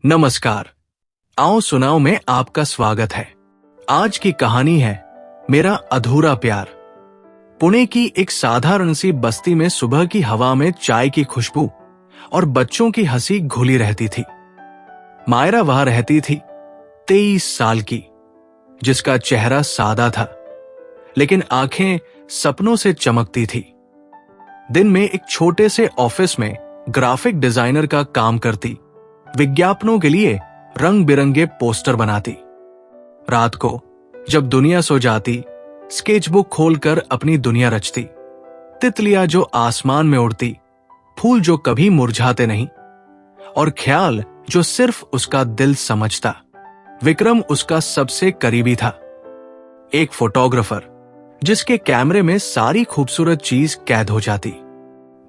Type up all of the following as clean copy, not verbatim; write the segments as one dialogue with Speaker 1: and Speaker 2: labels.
Speaker 1: नमस्कार। आओ सुनाओ में आपका स्वागत है। आज की कहानी है मेरा अधूरा प्यार। पुणे की एक साधारण सी बस्ती में सुबह की हवा में चाय की खुशबू और बच्चों की हंसी घुली रहती थी। मायरा वहां रहती थी, 23 साल की, जिसका चेहरा सादा था लेकिन आंखें सपनों से चमकती थी। दिन में एक छोटे से ऑफिस में ग्राफिक डिजाइनर का काम करती, विज्ञापनों के लिए रंग बिरंगे पोस्टर बनाती। रात को जब दुनिया सो जाती, स्केचबुक खोलकर अपनी दुनिया रचती। तितलियां जो आसमान में उड़ती, फूल जो कभी मुरझाते नहीं, और ख्याल जो सिर्फ उसका दिल समझता। विक्रम उसका सबसे करीबी था, एक फोटोग्राफर जिसके कैमरे में सारी खूबसूरत चीज कैद हो जाती।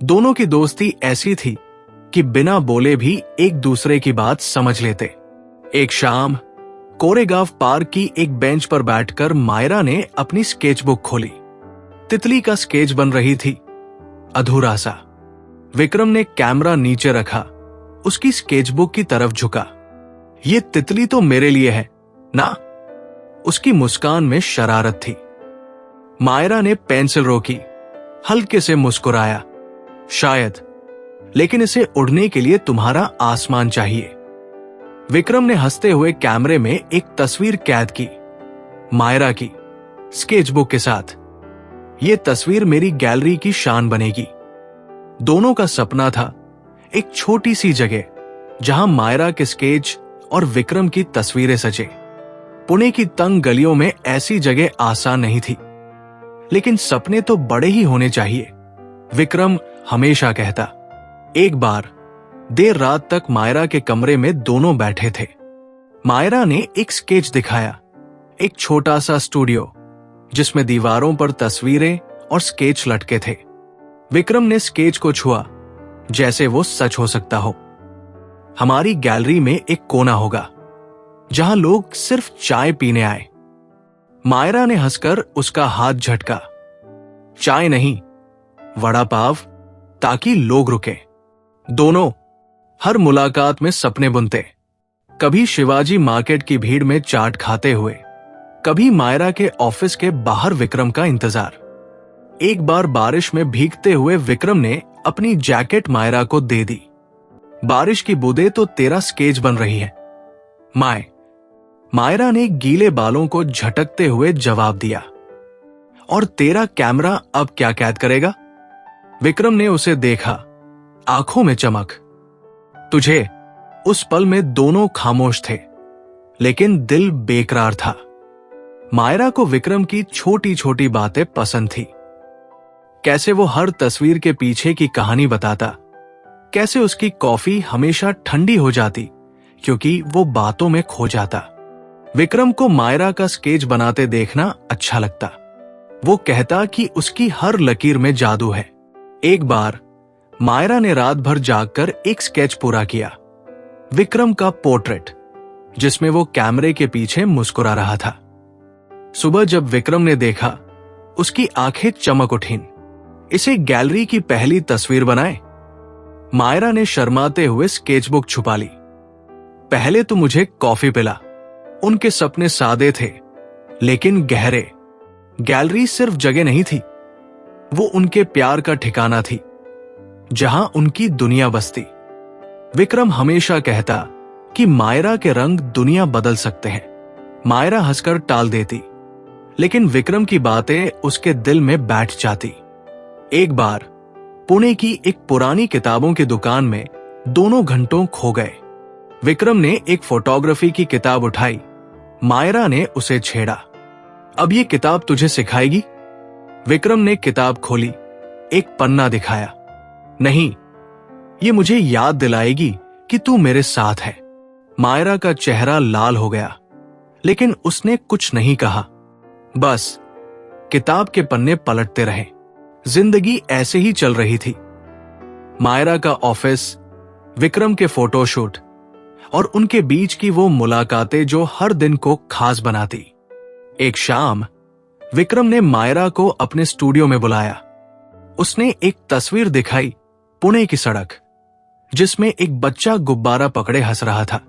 Speaker 1: दोनों की दोस्ती ऐसी थी कि बिना बोले भी एक दूसरे की बात समझ लेते। एक शाम कोरेगांव पार्क की एक बेंच पर बैठकर मायरा ने अपनी स्केचबुक खोली। तितली का स्केच बन रही थी, अधूरा सा। विक्रम ने कैमरा नीचे रखा, उसकी स्केचबुक की तरफ झुका। ये तितली तो मेरे लिए है ना? उसकी मुस्कान में शरारत थी। मायरा ने पेंसिल रोकी, हल्के से मुस्कुराया। शायद, लेकिन इसे उड़ने के लिए तुम्हारा आसमान चाहिए। विक्रम ने हंसते हुए कैमरे में एक तस्वीर कैद की, मायरा की स्केचबुक के साथ। यह तस्वीर मेरी गैलरी की शान बनेगी। दोनों का सपना था एक छोटी सी जगह जहां मायरा के स्केच और विक्रम की तस्वीरें सजे। पुणे की तंग गलियों में ऐसी जगह आसान नहीं थी, लेकिन सपने तो बड़े ही होने चाहिए, विक्रम हमेशा कहता। एक बार देर रात तक मायरा के कमरे में दोनों बैठे थे। मायरा ने एक स्केच दिखाया, एक छोटा सा स्टूडियो जिसमें दीवारों पर तस्वीरें और स्केच लटके थे। विक्रम ने स्केच को छुआ, जैसे वो सच हो सकता हो। हमारी गैलरी में एक कोना होगा जहां लोग सिर्फ चाय पीने आए। मायरा ने हंसकर उसका हाथ झटका। चाय नहीं, वड़ा पाव, ताकि लोग रुके। दोनों हर मुलाकात में सपने बुनते, कभी शिवाजी मार्केट की भीड़ में चाट खाते हुए, कभी मायरा के ऑफिस के बाहर विक्रम का इंतजार। एक बार बारिश में भीगते हुए विक्रम ने अपनी जैकेट मायरा को दे दी। बारिश की बूंदें तो तेरा स्केच बन रही है मायरा ने गीले बालों को झटकते हुए जवाब दिया। और तेरा कैमरा अब क्या कैद करेगा? विक्रम ने उसे देखा, आंखों में चमक। तुझे? उस पल में दोनों खामोश थे, लेकिन दिल बेकरार था। मायरा को विक्रम की छोटी छोटी बातें पसंद थी। कैसे वो हर तस्वीर के पीछे की कहानी बताता, कैसे उसकी कॉफी हमेशा ठंडी हो जाती क्योंकि वो बातों में खो जाता। विक्रम को मायरा का स्केच बनाते देखना अच्छा लगता। वो कहता कि उसकी हर लकीर में जादू है। एक बार मायरा ने रात भर जागकर एक स्केच पूरा किया, विक्रम का पोर्ट्रेट, जिसमें वो कैमरे के पीछे मुस्कुरा रहा था। सुबह जब विक्रम ने देखा, उसकी आंखें चमक उठीं। इसे गैलरी की पहली तस्वीर बनाए। मायरा ने शर्माते हुए स्केचबुक छुपा ली। पहले तो मुझे कॉफी पिला। उनके सपने सादे थे लेकिन गहरे। गैलरी सिर्फ जगह नहीं थी, वो उनके प्यार का ठिकाना थी, जहां उनकी दुनिया बसती। विक्रम हमेशा कहता कि मायरा के रंग दुनिया बदल सकते हैं। मायरा हंसकर टाल देती, लेकिन विक्रम की बातें उसके दिल में बैठ जाती। एक बार पुणे की एक पुरानी किताबों की दुकान में दोनों घंटों खो गए। विक्रम ने एक फोटोग्राफी की किताब उठाई, मायरा ने उसे छेड़ा। अब ये किताब तुझे सिखाएगी? विक्रम ने किताब खोली, एक पन्ना दिखाया। नहीं, ये मुझे याद दिलाएगी कि तू मेरे साथ है। मायरा का चेहरा लाल हो गया, लेकिन उसने कुछ नहीं कहा। बस किताब के पन्ने पलटते रहे। जिंदगी ऐसे ही चल रही थी। मायरा का ऑफिस, विक्रम के फोटोशूट और उनके बीच की वो मुलाकातें जो हर दिन को खास बनाती। एक शाम विक्रम ने मायरा को अपने स्टूडियो में बुलाया। उसने एक तस्वीर दिखाई, पुणे की सड़क, जिसमें एक बच्चा गुब्बारा पकड़े हंस रहा था।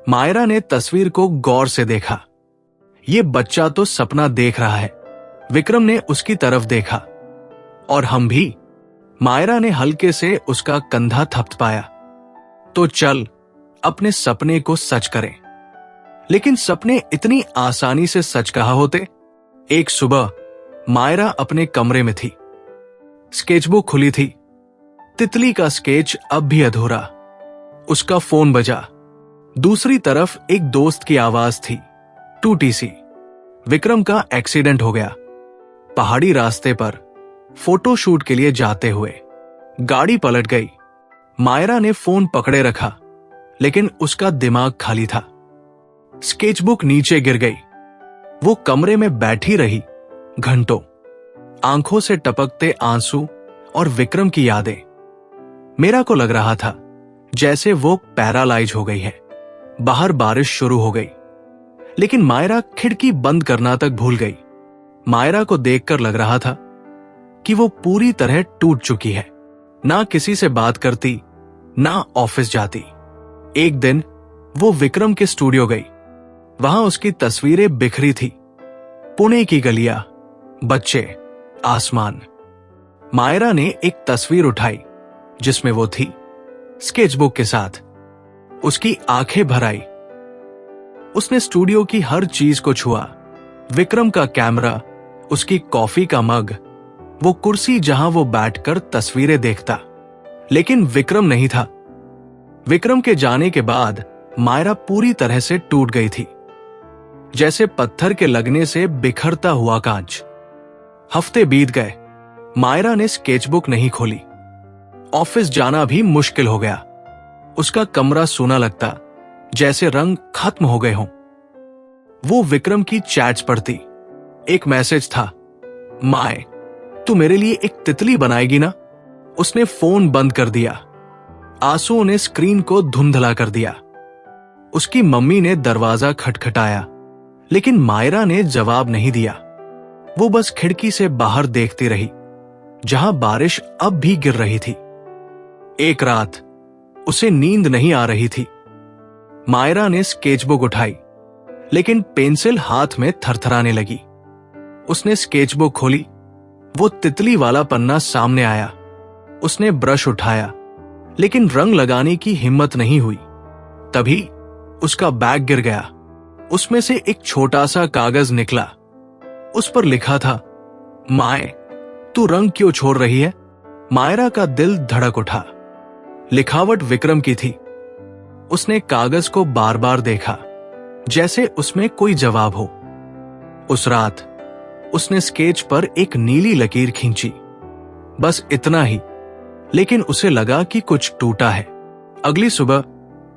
Speaker 1: मायरा ने तस्वीर को गौर से देखा। ये बच्चा तो सपना देख रहा है। विक्रम ने उसकी तरफ देखा। और हम भी। मायरा ने हल्के से उसका कंधा थपथपाया। तो चल, अपने सपने को सच करें। लेकिन सपने इतनी आसानी से सच कहाँ होते। एक सुबह मायरा अपने कमरे में थी। स्केचबुक खुली थी। तितली का स्केच अब भी अधूरा। उसका फोन बजा। दूसरी तरफ एक दोस्त की आवाज थी, टूटी सी। विक्रम का एक्सीडेंट हो गया। पहाड़ी रास्ते पर फोटोशूट के लिए जाते हुए गाड़ी पलट गई। मायरा ने फोन पकड़े रखा, लेकिन उसका दिमाग खाली था। स्केचबुक नीचे गिर गई। वो कमरे में बैठी रही घंटों, आंखों से टपकते आंसू और विक्रम की यादें। मेरा को लग रहा था जैसे वो पैरालाइज हो गई है। बाहर बारिश शुरू हो गई, लेकिन मायरा खिड़की बंद करना तक भूल गई। मायरा को देखकर लग रहा था कि वो पूरी तरह टूट चुकी है। ना किसी से बात करती, ना ऑफिस जाती। एक दिन वो विक्रम के स्टूडियो गई। वहां उसकी तस्वीरें बिखरी थी। पुणे की गलियां, बच्चे, आसमान। मायरा ने एक तस्वीर उठाई जिसमें वो थी, स्केचबुक के साथ। उसकी आंखें भर आई। उसने स्टूडियो की हर चीज को छुआ। विक्रम का कैमरा, उसकी कॉफी का मग, वो कुर्सी जहां वो बैठकर तस्वीरें देखता। लेकिन विक्रम नहीं था। विक्रम के जाने के बाद मायरा पूरी तरह से टूट गई थी, जैसे पत्थर के लगने से बिखरता हुआ कांच। हफ्ते बीत गए। मायरा ने स्केचबुक नहीं खोली। ऑफिस जाना भी मुश्किल हो गया। उसका कमरा सूना लगता, जैसे रंग खत्म हो गए हों। वो विक्रम की चैट्स पढ़ती। एक मैसेज था, माए, तू मेरे लिए एक तितली बनाएगी ना? उसने फोन बंद कर दिया। आंसुओं ने स्क्रीन को धुंधला कर दिया। उसकी मम्मी ने दरवाजा खटखटाया, लेकिन मायरा ने जवाब नहीं दिया। वो बस खिड़की से बाहर देखती रही, जहां बारिश अब भी गिर रही थी। एक रात उसे नींद नहीं आ रही थी। मायरा ने स्केचबुक उठाई, लेकिन पेंसिल हाथ में थरथराने लगी। उसने स्केचबुक खोली। वो तितली वाला पन्ना सामने आया। उसने ब्रश उठाया, लेकिन रंग लगाने की हिम्मत नहीं हुई। तभी उसका बैग गिर गया। उसमें से एक छोटा सा कागज निकला। उस पर लिखा था, माए, तू रंग क्यों छोड़ रही है? मायरा का दिल धड़क उठा। लिखावट विक्रम की थी। उसने कागज को बार बार देखा, जैसे उसमें कोई जवाब हो। उस रात उसने स्केच पर एक नीली लकीर खींची। बस इतना ही, लेकिन उसे लगा कि कुछ टूटा है। अगली सुबह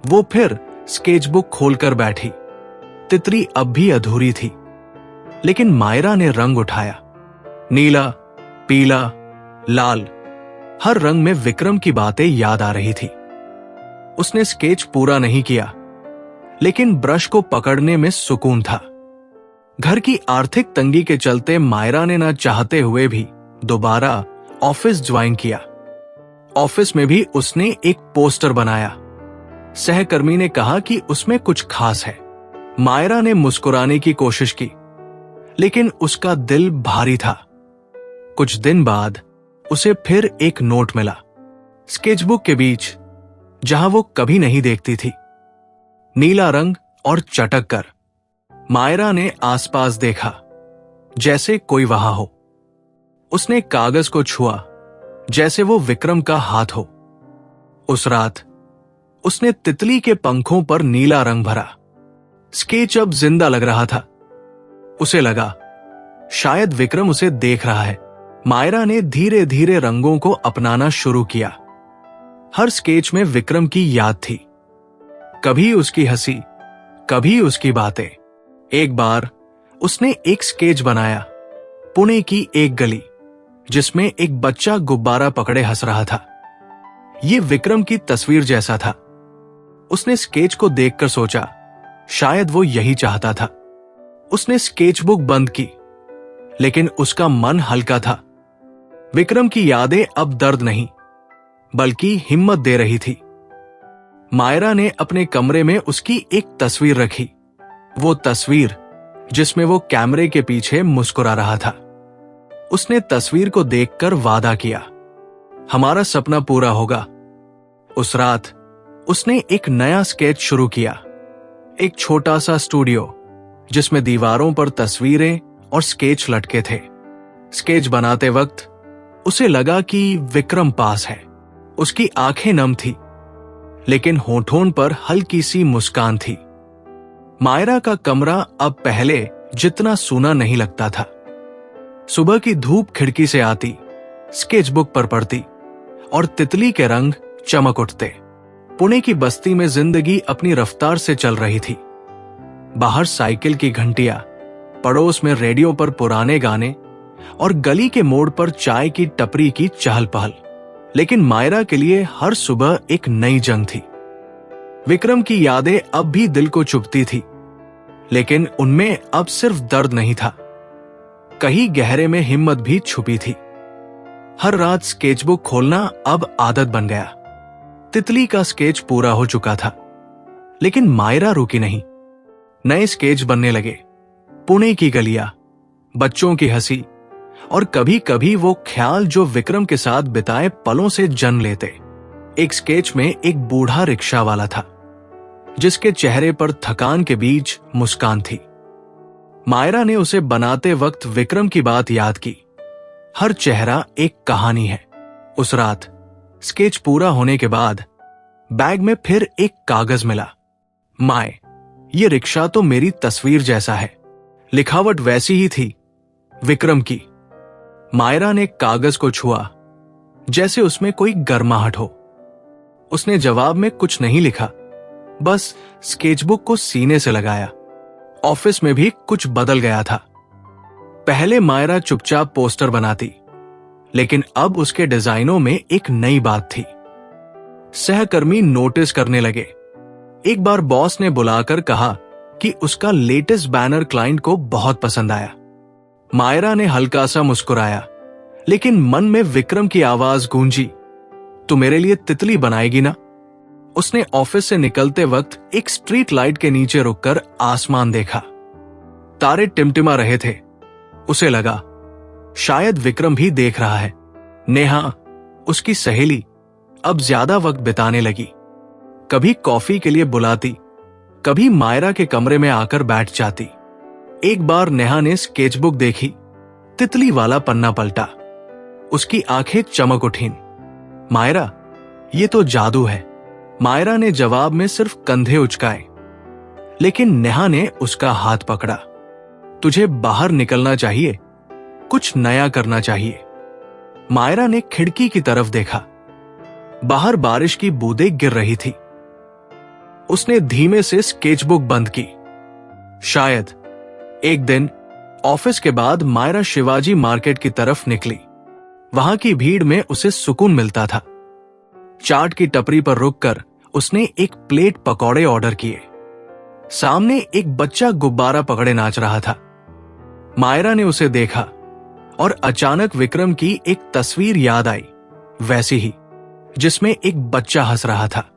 Speaker 1: वो फिर स्केचबुक खोलकर बैठी। तितली अब भी अधूरी थी, लेकिन मायरा ने रंग उठाया। नीला, पीला, लाल, हर रंग में विक्रम की बातें याद आ रही थी। उसने स्केच पूरा नहीं किया, लेकिन ब्रश को पकड़ने में सुकून था। घर की आर्थिक तंगी के चलते मायरा ने न चाहते हुए भी दोबारा ऑफिस ज्वाइन किया। ऑफिस में भी उसने एक पोस्टर बनाया। सहकर्मी ने कहा कि उसमें कुछ खास है। मायरा ने मुस्कुराने की कोशिश की, लेकिन उसका दिल भारी था। कुछ दिन बाद उसे फिर एक नोट मिला, स्केचबुक के बीच, जहां वो कभी नहीं देखती थी। नीला रंग और चटक कर। मायरा ने आसपास देखा, जैसे कोई वहां हो। उसने कागज को छुआ, जैसे वो विक्रम का हाथ हो। उस रात उसने तितली के पंखों पर नीला रंग भरा। स्केच अब जिंदा लग रहा था। उसे लगा शायद विक्रम उसे देख रहा है। मायरा ने धीरे धीरे रंगों को अपनाना शुरू किया। हर स्केच में विक्रम की याद थी, कभी उसकी हंसी, कभी उसकी बातें। एक बार उसने एक स्केच बनाया, पुणे की एक गली, जिसमें एक बच्चा गुब्बारा पकड़े हंस रहा था। यह विक्रम की तस्वीर जैसा था। उसने स्केच को देखकर सोचा, शायद वो यही चाहता था। उसने स्केचबुक बंद की, लेकिन उसका मन हल्का था। विक्रम की यादें अब दर्द नहीं, बल्कि हिम्मत दे रही थी। मायरा ने अपने कमरे में उसकी एक तस्वीर रखी, वो तस्वीर जिसमें वो कैमरे के पीछे मुस्कुरा रहा था। उसने तस्वीर को देखकर वादा किया, हमारा सपना पूरा होगा। उस रात उसने एक नया स्केच शुरू किया, एक छोटा सा स्टूडियो जिसमें दीवारों पर तस्वीरें और स्केच लटके थे। स्केच बनाते वक्त उसे लगा कि विक्रम पास है। उसकी आंखें नम थी, लेकिन होठों पर हल्की सी मुस्कान थी। मायरा का कमरा अब पहले जितना सूना नहीं लगता था। सुबह की धूप खिड़की से आती, स्केचबुक पर पड़ती और तितली के रंग चमक उठते। पुणे की बस्ती में जिंदगी अपनी रफ्तार से चल रही थी। बाहर साइकिल की घंटियां, पड़ोस में रेडियो पर पुराने गाने और गली के मोड़ पर चाय की टपरी की चहल पहल। लेकिन मायरा के लिए हर सुबह एक नई जंग थी। विक्रम की यादें अब भी दिल को चुभती थी, लेकिन उनमें अब सिर्फ दर्द नहीं था, कहीं गहरे में हिम्मत भी छुपी थी। हर रात स्केचबुक खोलना अब आदत बन गया। तितली का स्केच पूरा हो चुका था, लेकिन मायरा रुकी नहीं। नए स्केच बनने लगे, पुणे की गलियां, बच्चों की हंसी और कभी कभी वो ख्याल जो विक्रम के साथ बिताए पलों से जन्म लेते। एक स्केच में एक बूढ़ा रिक्शा वाला था, जिसके चेहरे पर थकान के बीच मुस्कान थी। मायरा ने उसे बनाते वक्त विक्रम की बात याद की। हर चेहरा एक कहानी है। उस रात स्केच पूरा होने के बाद बैग में फिर एक कागज मिला। माए, ये रिक्शा तो मेरी तस्वीर जैसा है। लिखावट वैसी ही थी, विक्रम की। मायरा ने कागज को छुआ, जैसे उसमें कोई गर्माहट हो। उसने जवाब में कुछ नहीं लिखा, बस स्केचबुक को सीने से लगाया। ऑफिस में भी कुछ बदल गया था। पहले मायरा चुपचाप पोस्टर बनाती, लेकिन अब उसके डिजाइनों में एक नई बात थी। सहकर्मी नोटिस करने लगे। एक बार बॉस ने बुलाकर कहा कि उसका लेटेस्ट बैनर क्लाइंट को बहुत पसंद आया। मायरा ने हल्का सा मुस्कुराया, लेकिन मन में विक्रम की आवाज गूंजी, तू मेरे लिए तितली बनाएगी ना? उसने ऑफिस से निकलते वक्त एक स्ट्रीट लाइट के नीचे रुककर आसमान देखा। तारे टिमटिमा रहे थे। उसे लगा शायद विक्रम भी देख रहा है। नेहा, उसकी सहेली, अब ज्यादा वक्त बिताने लगी। कभी कॉफी के लिए बुलाती, कभी मायरा के कमरे में आकर बैठ जाती। एक बार नेहा ने स्केचबुक देखी, तितली वाला पन्ना पलटा। उसकी आंखें चमक उठीं। मायरा, ये तो जादू है। मायरा ने जवाब में सिर्फ कंधे उचकाए, लेकिन नेहा ने उसका हाथ पकड़ा। तुझे बाहर निकलना चाहिए, कुछ नया करना चाहिए। मायरा ने खिड़की की तरफ देखा। बाहर बारिश की बूंदें गिर रही थी। उसने धीमे से स्केचबुक बंद की। शायद एक दिन ऑफिस के बाद मायरा शिवाजी मार्केट की तरफ निकली। वहां की भीड़ में उसे सुकून मिलता था। चाट की टपरी पर रुककर उसने एक प्लेट पकौड़े ऑर्डर किए। सामने एक बच्चा गुब्बारा पकड़े नाच रहा था। मायरा ने उसे देखा और अचानक विक्रम की एक तस्वीर याद आई, वैसी ही जिसमें एक बच्चा हंस रहा था।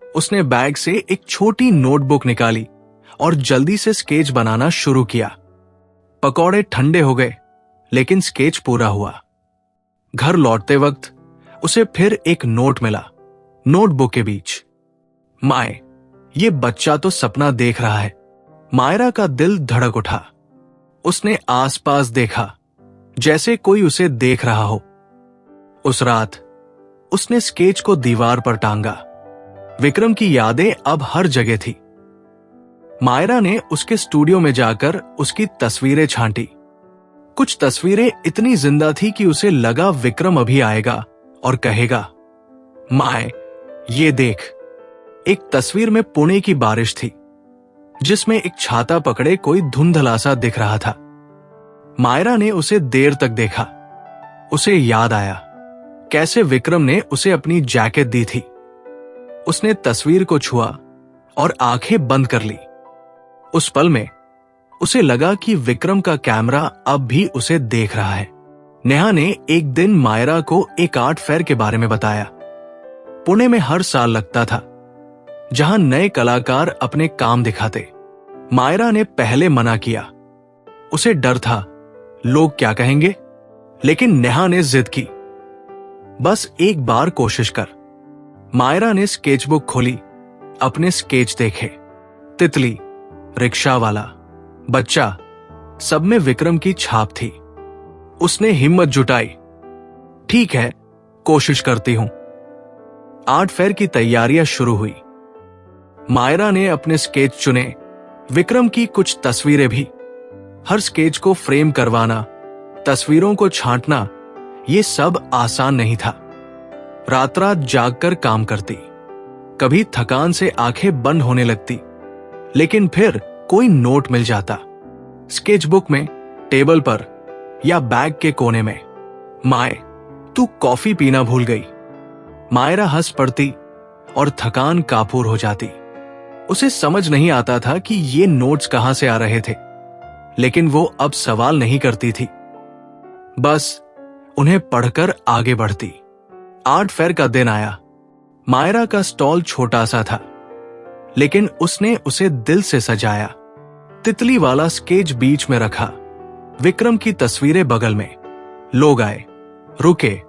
Speaker 1: उसने बैग से एक छोटी नोटबुक निकाली और जल्दी से स्केच बनाना शुरू किया। पकौड़े ठंडे हो गए, लेकिन स्केच पूरा हुआ। घर लौटते वक्त उसे फिर एक नोट मिला, नोटबुक के बीच। माए, ये बच्चा तो सपना देख रहा है। मायरा का दिल धड़क उठा। उसने आसपास देखा, जैसे कोई उसे देख रहा हो। उस रात उसने स्केच को दीवार पर टांगा। विक्रम की यादें अब हर जगह थी। मायरा ने उसके स्टूडियो में जाकर उसकी तस्वीरें छांटी। कुछ तस्वीरें इतनी जिंदा थी कि उसे लगा विक्रम अभी आएगा और कहेगा, माए, ये देख। एक तस्वीर में पुणे की बारिश थी, जिसमें एक छाता पकड़े कोई धुंधला सा दिख रहा था। मायरा ने उसे देर तक देखा। उसे याद आया कैसे विक्रम ने उसे अपनी जैकेट दी थी। उसने तस्वीर को छुआ और आंखें बंद कर ली। उस पल में उसे लगा कि विक्रम का कैमरा अब भी उसे देख रहा है। नेहा ने एक दिन मायरा को एक आर्ट फेयर के बारे में बताया। पुणे में हर साल लगता था, जहां नए कलाकार अपने काम दिखाते। मायरा ने पहले मना किया, उसे डर था लोग क्या कहेंगे, लेकिन नेहा ने जिद की, बस एक बार कोशिश कर। मायरा ने स्केचबुक खोली, अपने स्केच देखे। तितली, रिक्शा वाला, बच्चा, सब में विक्रम की छाप थी। उसने हिम्मत जुटाई, ठीक है, कोशिश करती हूं। आर्ट फेयर की तैयारियां शुरू हुई। मायरा ने अपने स्केच चुने, विक्रम की कुछ तस्वीरें भी। हर स्केच को फ्रेम करवाना, तस्वीरों को छांटना, ये सब आसान नहीं था। रात रात जागकर काम करती। कभी थकान से आंखें बंद होने लगती, लेकिन फिर कोई नोट मिल जाता, स्केचबुक में, टेबल पर या बैग के कोने में। माए, तू कॉफी पीना भूल गई। मायरा हंस पड़ती और थकान काफूर हो जाती। उसे समझ नहीं आता था कि ये नोट्स कहां से आ रहे थे, लेकिन वो अब सवाल नहीं करती थी, बस उन्हें पढ़कर आगे बढ़ती। आर्ट फेयर का दिन आया। मायरा का स्टॉल छोटा सा था, लेकिन उसने उसे दिल से सजाया। तितली वाला स्केच बीच में रखा, विक्रम की तस्वीरें बगल में। लोग आए, रुके,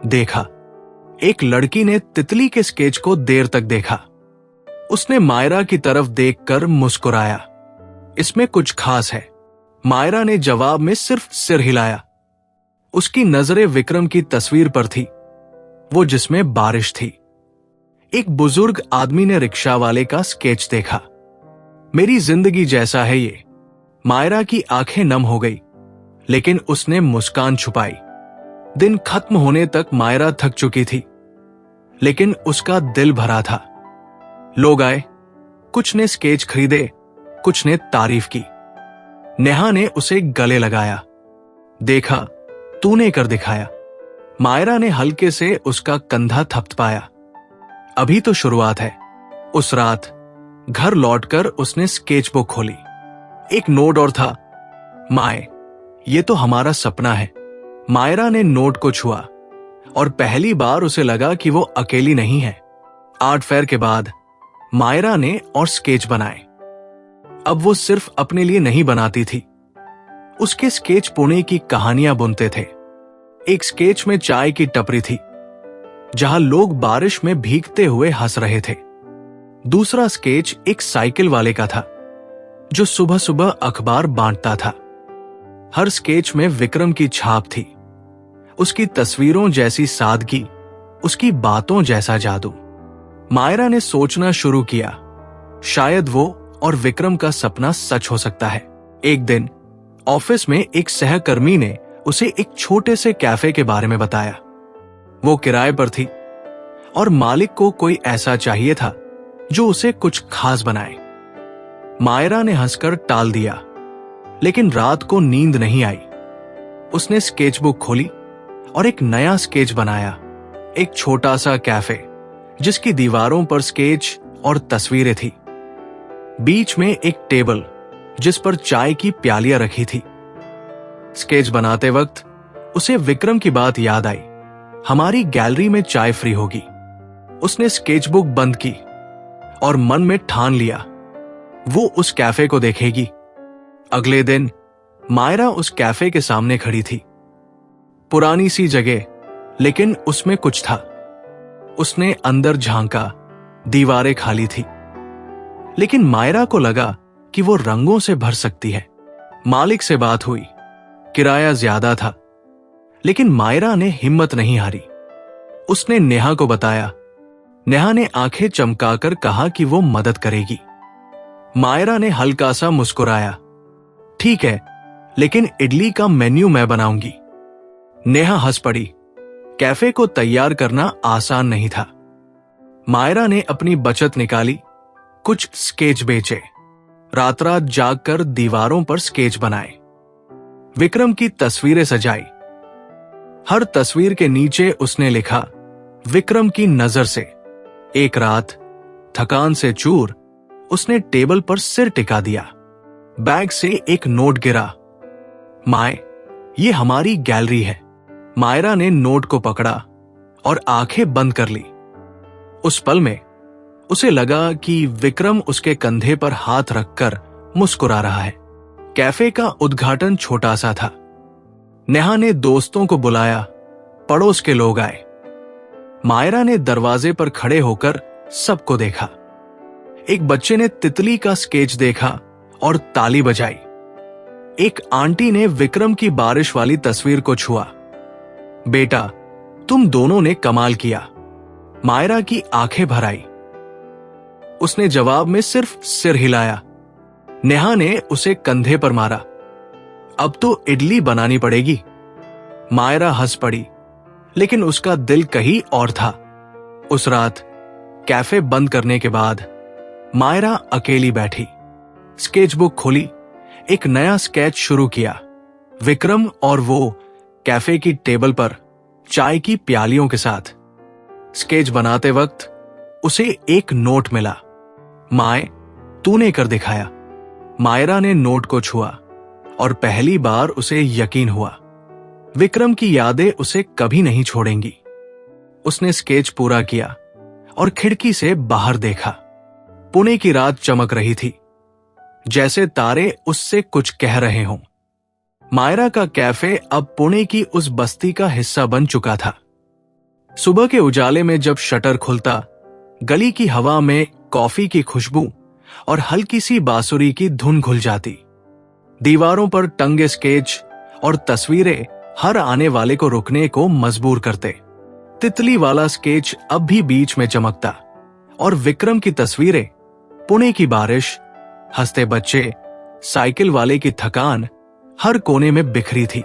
Speaker 1: देखा। एक लड़की ने तितली के स्केच को देर तक देखा। उसने मायरा की तरफ देखकर मुस्कुराया, इसमें कुछ खास है। मायरा ने जवाब में सिर्फ सिर हिलाया। उसकी नजरें विक्रम की तस्वीर पर थी, वो जिसमें बारिश थी। एक बुजुर्ग आदमी ने रिक्शा वाले का स्केच देखा। मेरी जिंदगी जैसा है ये। मायरा की आंखें नम हो गई, लेकिन उसने मुस्कान छुपाई। दिन खत्म होने तक मायरा थक चुकी थी, लेकिन उसका दिल भरा था। लोग आए, कुछ ने स्केच खरीदे, कुछ ने तारीफ की। नेहा ने उसे गले लगाया, देखा, तूने कर दिखाया। मायरा ने हल्के से उसका कंधा थपथपाया। अभी तो शुरुआत है। उस रात घर लौटकर उसने स्केचबुक खोली। एक नोट और था, माए, ये तो हमारा सपना है। मायरा ने नोट को छुआ और पहली बार उसे लगा कि वो अकेली नहीं है। आर्ट फेयर के बाद मायरा ने और स्केच बनाए। अब वो सिर्फ अपने लिए नहीं बनाती थी, उसके स्केच पुणे की कहानियां बुनते थे। एक स्केच में चाय की टपरी थी, जहां लोग बारिश में भीगते हुए हंस रहे थे। दूसरा स्केच एक साइकिल वाले का था, जो सुबह सुबह अखबार बांटता था। हर स्केच में विक्रम की छाप थी, उसकी तस्वीरों जैसी सादगी, उसकी बातों जैसा जादू। मायरा ने सोचना शुरू किया, शायद वो और विक्रम का सपना सच हो सकता है। एक दिन ऑफिस में एक सहकर्मी ने उसे एक छोटे से कैफे के बारे में बताया। वो किराए पर थी और मालिक को कोई ऐसा चाहिए था जो उसे कुछ खास बनाए। मायरा ने हंसकर टाल दिया, लेकिन रात को नींद नहीं आई। उसने स्केचबुक खोली और एक नया स्केच बनाया। एक छोटा सा कैफे, जिसकी दीवारों पर स्केच और तस्वीरें थी। बीच में एक टेबल, जिस पर चाय की प्यालियां रखी थी। स्केच बनाते वक्त उसे विक्रम की बात याद आई, हमारी गैलरी में चाय फ्री होगी। उसने स्केचबुक बंद की और मन में ठान लिया, वो उस कैफे को देखेगी। अगले दिन मायरा उस कैफे के सामने खड़ी थी। पुरानी सी जगह, लेकिन उसमें कुछ था। उसने अंदर झांका, दीवारें खाली थी, लेकिन मायरा को लगा कि वो रंगों से भर सकती है। मालिक से बात हुई, किराया ज्यादा था, लेकिन मायरा ने हिम्मत नहीं हारी। उसने नेहा को बताया। नेहा ने आंखें चमकाकर कहा कि वो मदद करेगी। मायरा ने हल्का सा मुस्कुराया, ठीक है, लेकिन इडली का मेन्यू मैं बनाऊंगी। नेहा हंस पड़ी। कैफे को तैयार करना आसान नहीं था। मायरा ने अपनी बचत निकाली, कुछ स्केच बेचे, रात रात जागकर दीवारों पर स्केच बनाए। विक्रम की तस्वीरें सजाई। हर तस्वीर के नीचे उसने लिखा, विक्रम की नजर से। एक रात थकान से चूर उसने टेबल पर सिर टिका दिया। बैग से एक नोट गिरा, माए, ये हमारी गैलरी है। मायरा ने नोट को पकड़ा और आंखें बंद कर ली। उस पल में उसे लगा कि विक्रम उसके कंधे पर हाथ रखकर मुस्कुरा रहा है। कैफे का उद्घाटन छोटा सा था। नेहा ने दोस्तों को बुलाया, पड़ोस के लोग आए। मायरा ने दरवाजे पर खड़े होकर सबको देखा। एक बच्चे ने तितली का स्केच देखा और ताली बजाई। एक आंटी ने विक्रम की बारिश वाली तस्वीर को छुआ। बेटा, तुम दोनों ने कमाल किया। मायरा की आंखें भर आई। उसने जवाब में सिर्फ सिर हिलाया। नेहा ने उसे कंधे पर मारा। अब तो इडली बनानी पड़ेगी। मायरा हंस पड़ी, लेकिन उसका दिल कहीं और था। उस रात कैफे बंद करने के बाद मायरा अकेली बैठी, स्केचबुक खोली, एक नया स्केच शुरू किया। विक्रम और वो कैफे की टेबल पर चाय की प्यालियों के साथ। स्केच बनाते वक्त उसे एक नोट मिला। माए, तूने कर दिखाया। मायरा ने नोट को छुआ और पहली बार उसे यकीन हुआ, विक्रम की यादें उसे कभी नहीं छोड़ेंगी। उसने स्केच पूरा किया और खिड़की से बाहर देखा। पुणे की रात चमक रही थी, जैसे तारे उससे कुछ कह रहे हों। मायरा का कैफे अब पुणे की उस बस्ती का हिस्सा बन चुका था। सुबह के उजाले में जब शटर खुलता, गली की हवा में कॉफी की खुशबू और हल्की सी बांसुरी की धुन घुल जाती। दीवारों पर टंगे स्केच और तस्वीरें हर आने वाले को रुकने को मजबूर करते। तितली वाला स्केच अब भी बीच में चमकता और विक्रम की तस्वीरें, पुणे की बारिश, हंसते बच्चे, साइकिल वाले की थकान हर कोने में बिखरी थी।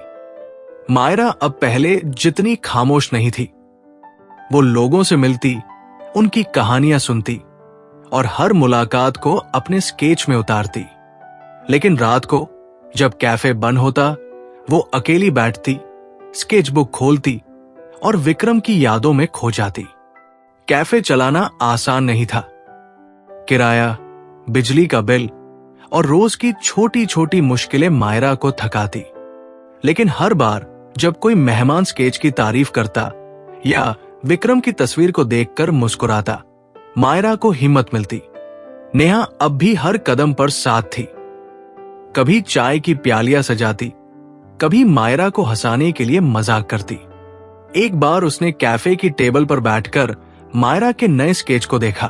Speaker 1: मायरा अब पहले जितनी खामोश नहीं थी। वो लोगों से मिलती, उनकी कहानियां सुनती और हर मुलाकात को अपने स्केच में उतारती। लेकिन रात को जब कैफे बंद होता, वो अकेली बैठती, स्केचबुक खोलती और विक्रम की यादों में खो जाती। कैफे चलाना आसान नहीं था। किराया, बिजली का बिल और रोज की छोटी छोटी मुश्किलें मायरा को थकाती। लेकिन हर बार जब कोई मेहमान स्केच की तारीफ करता या विक्रम की तस्वीर को देखकर मुस्कुराता, मायरा को हिम्मत मिलती। नेहा अब भी हर कदम पर साथ थी। कभी चाय की प्यालियां सजाती, कभी मायरा को हंसाने के लिए मजाक करती। एक बार उसने कैफे की टेबल पर बैठकर मायरा के नए स्केच को देखा।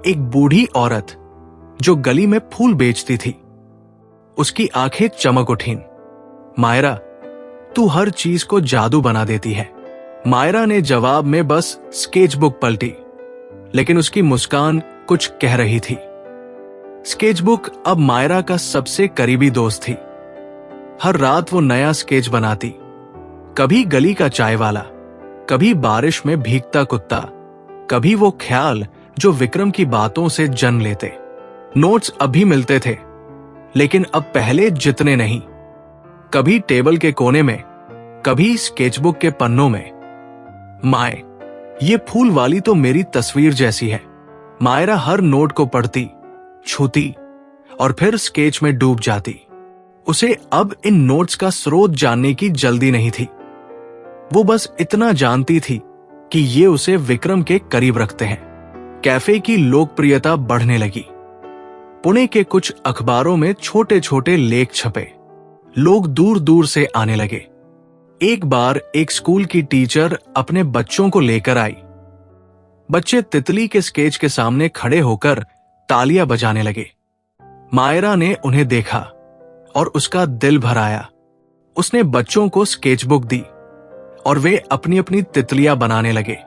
Speaker 1: एक बूढ़ी औरत जो गली में फूल बेचती थी। उसकी आंखें चमक उठीं। मायरा, तू हर चीज को जादू बना देती है। मायरा ने जवाब में बस स्केचबुक पलटी, लेकिन उसकी मुस्कान कुछ कह रही थी। स्केचबुक अब मायरा का सबसे करीबी दोस्त थी। हर रात वो नया स्केच बनाती, कभी गली का चाय वाला, कभी बारिश में भीगता कुत्ता, कभी वो ख्याल जो विक्रम की बातों से जन्म लेते। नोट्स अभी मिलते थे, लेकिन अब पहले जितने नहीं। कभी टेबल के कोने में, कभी स्केचबुक के पन्नों में। माए, ये फूल वाली तो मेरी तस्वीर जैसी है। मायरा हर नोट को पढ़ती, छूती और फिर स्केच में डूब जाती। उसे अब इन नोट्स का स्रोत जानने की जल्दी नहीं थी। वो बस इतना जानती थी कि ये उसे विक्रम के करीब रखते हैं। कैफे की लोकप्रियता बढ़ने लगी। पुणे के कुछ अखबारों में छोटे छोटे लेख छपे। लोग दूर दूर से आने लगे। एक बार एक स्कूल की टीचर अपने बच्चों को लेकर आई। बच्चे तितली के स्केच के सामने खड़े होकर तालियां बजाने लगे। मायरा ने उन्हें देखा और उसका दिल भर आया। उसने बच्चों को स्केचबुक दी और वे अपनी अपनी तितलियां बनाने लगे।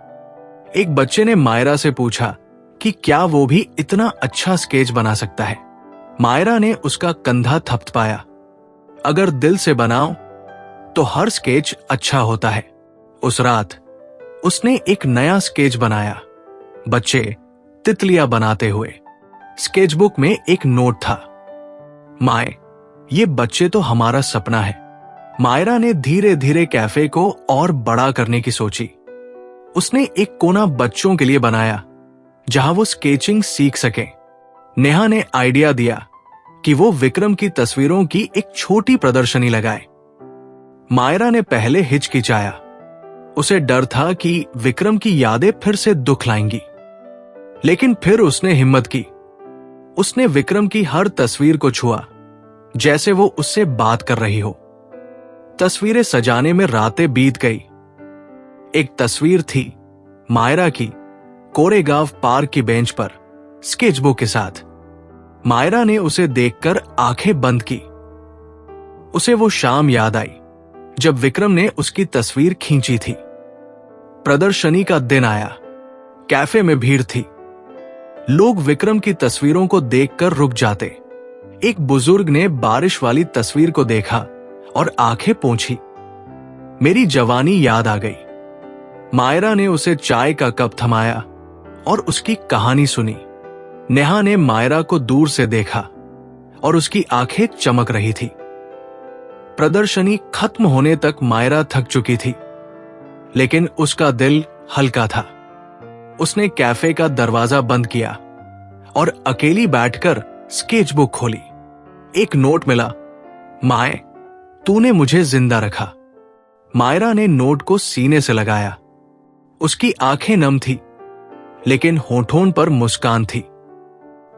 Speaker 1: एक बच्चे ने मायरा से पूछा कि क्या वो भी इतना अच्छा स्केच बना सकता है। मायरा ने उसका कंधा थपथपाया। अगर दिल से बनाओ तो हर स्केच अच्छा होता है। उस रात उसने एक नया स्केच बनाया, बच्चे तितलियां बनाते हुए। स्केचबुक में एक नोट था, माए, ये बच्चे तो हमारा सपना है। मायरा ने धीरे धीरे कैफे को और बड़ा करने की सोची। उसने एक कोना बच्चों के लिए बनाया जहां वो स्केचिंग सीख सके। नेहा ने आइडिया दिया कि वो विक्रम की तस्वीरों की एक छोटी प्रदर्शनी लगाए। मायरा ने पहले हिचकिचाया। उसे डर था कि विक्रम की यादें फिर से दुख लाएंगी। लेकिन फिर उसने हिम्मत की। उसने विक्रम की हर तस्वीर को छुआ, जैसे वो उससे बात कर रही हो। तस्वीरें सजाने में रातें बीत गई। एक तस्वीर थी मायरा की कोरेगांव पार्क की बेंच पर स्केचबुक के साथ। मायरा ने उसे देखकर आंखें बंद की। उसे वो शाम याद आई जब विक्रम ने उसकी तस्वीर खींची थी। प्रदर्शनी का दिन आया। कैफे में भीड़ थी। लोग विक्रम की तस्वीरों को देखकर रुक जाते। एक बुजुर्ग ने बारिश वाली तस्वीर को देखा और आंखें पोंछी। मेरी जवानी याद आ गई। मायरा ने उसे चाय का कप थमाया और उसकी कहानी सुनी। नेहा ने मायरा को दूर से देखा और उसकी आंखें चमक रही थी। प्रदर्शनी खत्म होने तक मायरा थक चुकी थी, लेकिन उसका दिल हल्का था। उसने कैफे का दरवाजा बंद किया और अकेली बैठकर स्केचबुक खोली। एक नोट मिला। माए, तूने मुझे जिंदा रखा। मायरा ने नोट को सीने से लगाया। उसकी आंखें नम थी, लेकिन होठों पर मुस्कान थी।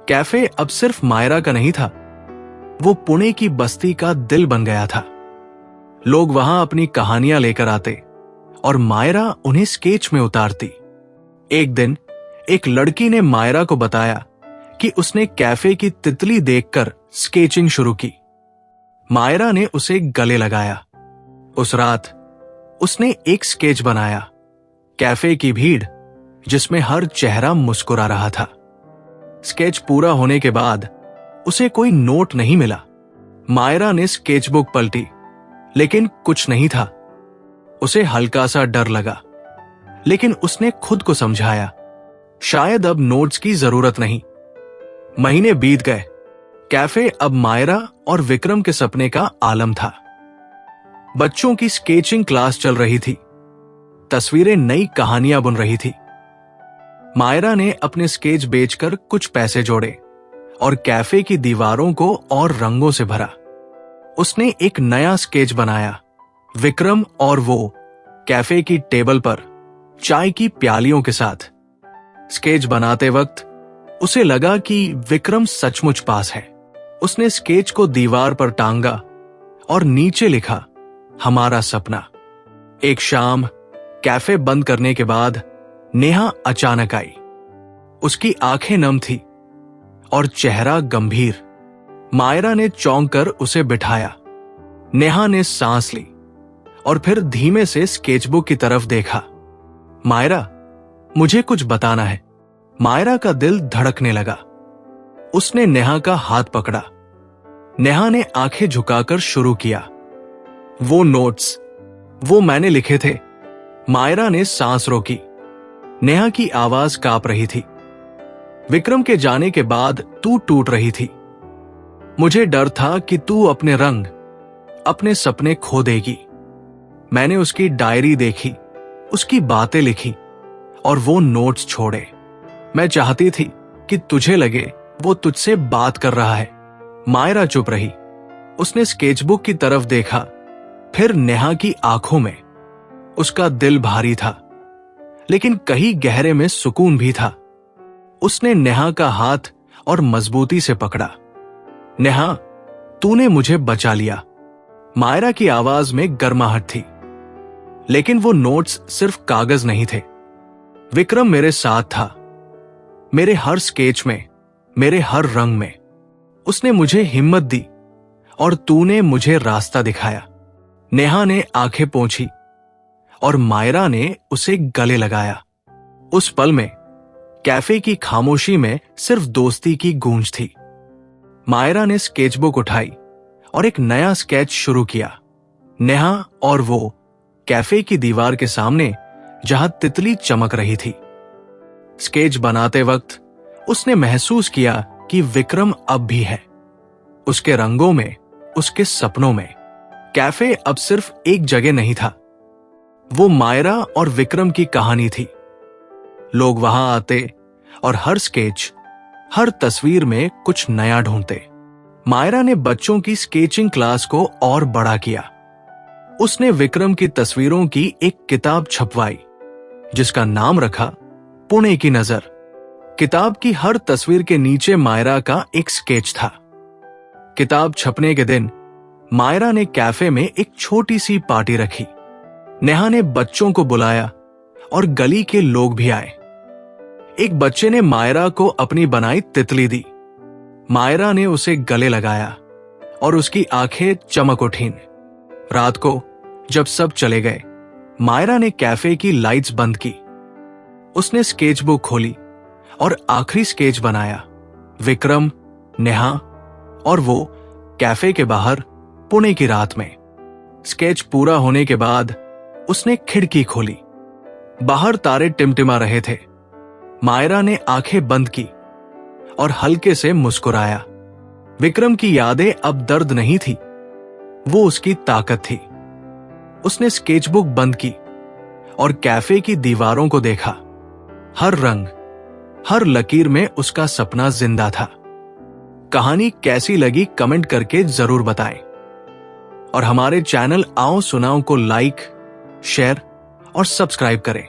Speaker 1: कैफे अब सिर्फ मायरा का नहीं था, वो पुणे की बस्ती का दिल बन गया था। लोग वहां अपनी कहानियां लेकर आते और मायरा उन्हें स्केच में उतारती। एक दिन एक लड़की ने मायरा को बताया कि उसने कैफे की तितली देखकर स्केचिंग शुरू की। मायरा ने उसे गले लगाया। उस रात उसने एक स्केच बनाया, कैफे की भीड़ जिसमें हर चेहरा मुस्कुरा रहा था। स्केच पूरा होने के बाद उसे कोई नोट नहीं मिला। मायरा ने स्केचबुक पलटी, लेकिन कुछ नहीं था। उसे हल्का सा डर लगा, लेकिन उसने खुद को समझाया, शायद अब नोट्स की जरूरत नहीं। महीने बीत गए। कैफे अब मायरा और विक्रम के सपने का आलम था। बच्चों की स्केचिंग क्लास चल रही थी। तस्वीरें नई कहानियां बुन रही थी। मायरा ने अपने स्केच बेचकर कुछ पैसे जोड़े और कैफे की दीवारों को और रंगों से भरा। उसने एक नया स्केच बनाया, विक्रम और वो कैफे की टेबल पर चाय की प्यालियों के साथ। स्केच बनाते वक्त उसे लगा कि विक्रम सचमुच पास है। उसने स्केच को दीवार पर टांगा और नीचे लिखा, हमारा सपना। एक शाम कैफे बंद करने के बाद नेहा अचानक आई। उसकी आंखें नम थी और चेहरा गंभीर। मायरा ने चौंक कर उसे बिठाया। नेहा ने सांस ली और फिर धीमे से स्केचबुक की तरफ देखा। मायरा, मुझे कुछ बताना है। मायरा का दिल धड़कने लगा। उसने नेहा का हाथ पकड़ा। नेहा ने आंखें झुकाकर शुरू किया, वो नोट्स, वो मैंने लिखे थे। मायरा ने सांस रोकी। नेहा की आवाज कांप रही थी। विक्रम के जाने के बाद तू टूट रही थी। मुझे डर था कि तू अपने रंग, अपने सपने खो देगी। मैंने उसकी डायरी देखी, उसकी बातें लिखी और वो नोट्स छोड़े। मैं चाहती थी कि तुझे लगे वो तुझसे बात कर रहा है। मायरा चुप रही। उसने स्केचबुक की तरफ देखा, फिर नेहा की आंखों में। उसका दिल भारी था, लेकिन कहीं गहरे में सुकून भी था। उसने नेहा का हाथ और मजबूती से पकड़ा। नेहा, तूने मुझे बचा लिया। मायरा की आवाज में गर्माहट थी। लेकिन वो नोट्स सिर्फ कागज नहीं थे। विक्रम मेरे साथ था, मेरे हर स्केच में, मेरे हर रंग में। उसने मुझे हिम्मत दी और तूने मुझे रास्ता दिखाया। नेहा ने आंखें पोंछी और मायरा ने उसे गले लगाया। उस पल में कैफे की खामोशी में सिर्फ दोस्ती की गूंज थी। मायरा ने स्केचबुक उठाई और एक नया स्केच शुरू किया। नेहा और वो कैफे की दीवार के सामने, जहां तितली चमक रही थी। स्केच बनाते वक्त उसने महसूस किया कि विक्रम अब भी है, उसके रंगों में, उसके सपनों में। कैफे अब सिर्फ एक जगह नहीं था, वो मायरा और विक्रम की कहानी थी। लोग वहां आते और हर स्केच, हर तस्वीर में कुछ नया ढूंढते। मायरा ने बच्चों की स्केचिंग क्लास को और बड़ा किया। उसने विक्रम की तस्वीरों की एक किताब छपवाई, जिसका नाम रखा पुणे की नजर। किताब की हर तस्वीर के नीचे मायरा का एक स्केच था। किताब छपने के दिन मायरा ने कैफे में एक छोटी सी पार्टी रखी। नेहा ने बच्चों को बुलाया और गली के लोग भी आए। एक बच्चे ने मायरा को अपनी बनाई तितली दी। मायरा ने उसे गले लगाया और उसकी आंखें चमक उठीं। रात को जब सब चले गए, मायरा ने कैफे की लाइट्स बंद की। उसने स्केच बुक खोली और आखिरी स्केच बनाया। विक्रम, नेहा और वो कैफे के बाहर पुणे की रात में। स्केच पूरा होने के बाद उसने खिड़की खोली। बाहर तारे टिमटिमा रहे थे। मायरा ने आंखें बंद की और हल्के से मुस्कुराया। विक्रम की यादें अब दर्द नहीं थी, वो उसकी ताकत थी। उसने स्केच बुक बंद की और कैफे की दीवारों को देखा। हर रंग, हर लकीर में उसका सपना जिंदा था। कहानी कैसी लगी कमेंट करके जरूर बताएं और हमारे चैनल आओ सुनाओ को लाइक, शेयर और सब्सक्राइब करें।